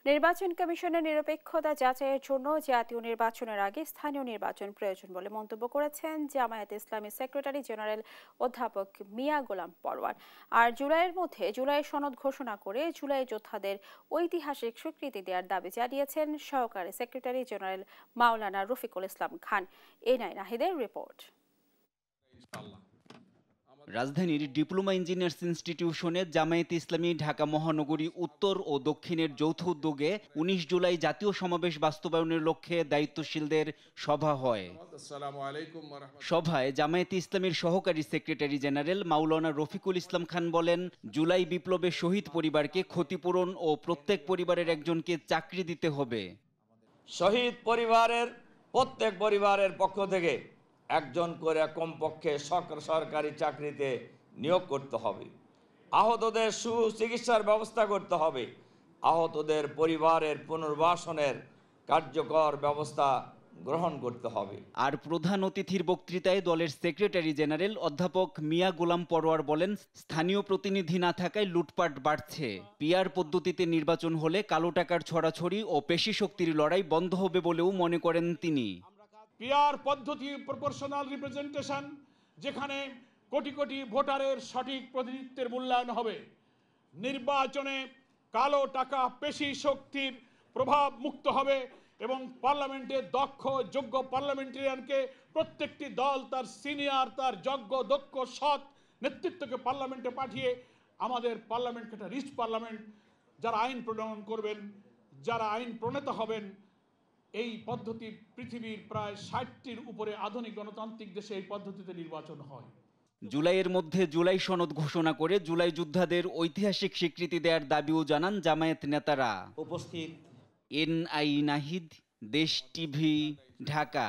নির্বাচন কমিশনের নিরপেক্ষতা যাচাইয়ের জন্য জাতীয় নির্বাচনের আগে স্থানীয় নির্বাচন প্রয়োজন বলে মন্তব্য করেছেন জামায়াতে ইসলামীর সেক্রেটারি জেনারেল অধ্যাপক মিয়া গোলাম পরোয়ার। আর জুলাইয়ের মধ্যে জুলাই সনদ ঘোষণা করে জুলাই যোদ্ধাদের ঐতিহাসিক স্বীকৃতি দেওয়ার দাবি জানিয়েছেন সহকারী সেক্রেটারি জেনারেল মাওলানা রফিকুল ইসলাম খান। এনআই নাহিদের রিপোর্ট। রাজধানীর ডিপ্লোমা ইঞ্জিনিয়ার্স ইনস্টিটিউশনে জামায়াতে ইসলামী ঢাকা মহানগরী উত্তর ও দক্ষিণের যৌথ উদ্যোগে ১৯ জুলাই জাতীয় সমাবেশ বাস্তবায়নের লক্ষ্যে দায়িত্বশীলদের সভা হয়। সভায় জামায়াতে ইসলামীর সহকারী সেক্রেটারি জেনারেল মাওলানা রফিকুল ইসলাম খান বলেন, জুলাই বিপ্লবে শহীদ পরিবারকে ক্ষতিপূরণ ও প্রত্যেক পরিবারের একজনকে চাকরি দিতে হবে। শহীদ পরিবারের প্রত্যেক পরিবারের পক্ষ থেকে একজন করে কমপক্ষে সরকারি চাকরিতে নিয়োগ করতে হবে। আহতদের সুচিকিৎসার ব্যবস্থা করতে হবে। আহতদের পরিবারের পুনর্বাসনের কার্যকর ব্যবস্থা গ্রহণ করতে হবে। আর প্রধান অতিথির বক্তৃতায় দলের সেক্রেটারি জেনারেল অধ্যাপক মিয়া গোলাম পরোয়ার বলেন, স্থানীয় প্রতিনিধি না থাকায় লুটপাট বাড়ছে। পিআর পদ্ধতিতে নির্বাচন হলে কালো টাকার ছড়াছড়ি ও পেশি শক্তির লড়াই বন্ধ হবে বলেও মনে করেন তিনি। পিআর পদ্ধতি প্রপোর্শনাল রিপ্রেজেন্টেশন, যেখানে কোটি কোটি ভোটারের সঠিক প্রতিনিধিত্বের মূল্যায়ন হবে। নির্বাচনে কালো টাকা পেশি শক্তির প্রভাব মুক্ত হবে এবং পার্লামেন্টে দক্ষ যোগ্য পার্লামেন্টারিয়ানকে প্রত্যেকটি দল তার সিনিয়র তার যোগ্য দক্ষ সৎ নেতৃত্বকে পার্লামেন্টে পাঠিয়ে আমাদের পার্লামেন্টকে একটা রিচ পার্লামেন্ট, যারা আইন প্রণয়ন করবেন, যারা আইন প্রণেতা হবেন। এই পদ্ধতি পৃথিবীর প্রায় ৬০টির উপরে আধুনিক গণতান্ত্রিক দেশে এই পদ্ধতিতে নির্বাচন হয়। জুলাইয়ের মধ্যে জুলাই সনদ ঘোষণা করে জুলাই যোদ্ধাদের ঐতিহাসিক স্বীকৃতি দেওয়ার দাবিও জানান জামায়াত নেতারা। উপস্থিত এনআই নাহিদ, দেশ টিভি, ঢাকা।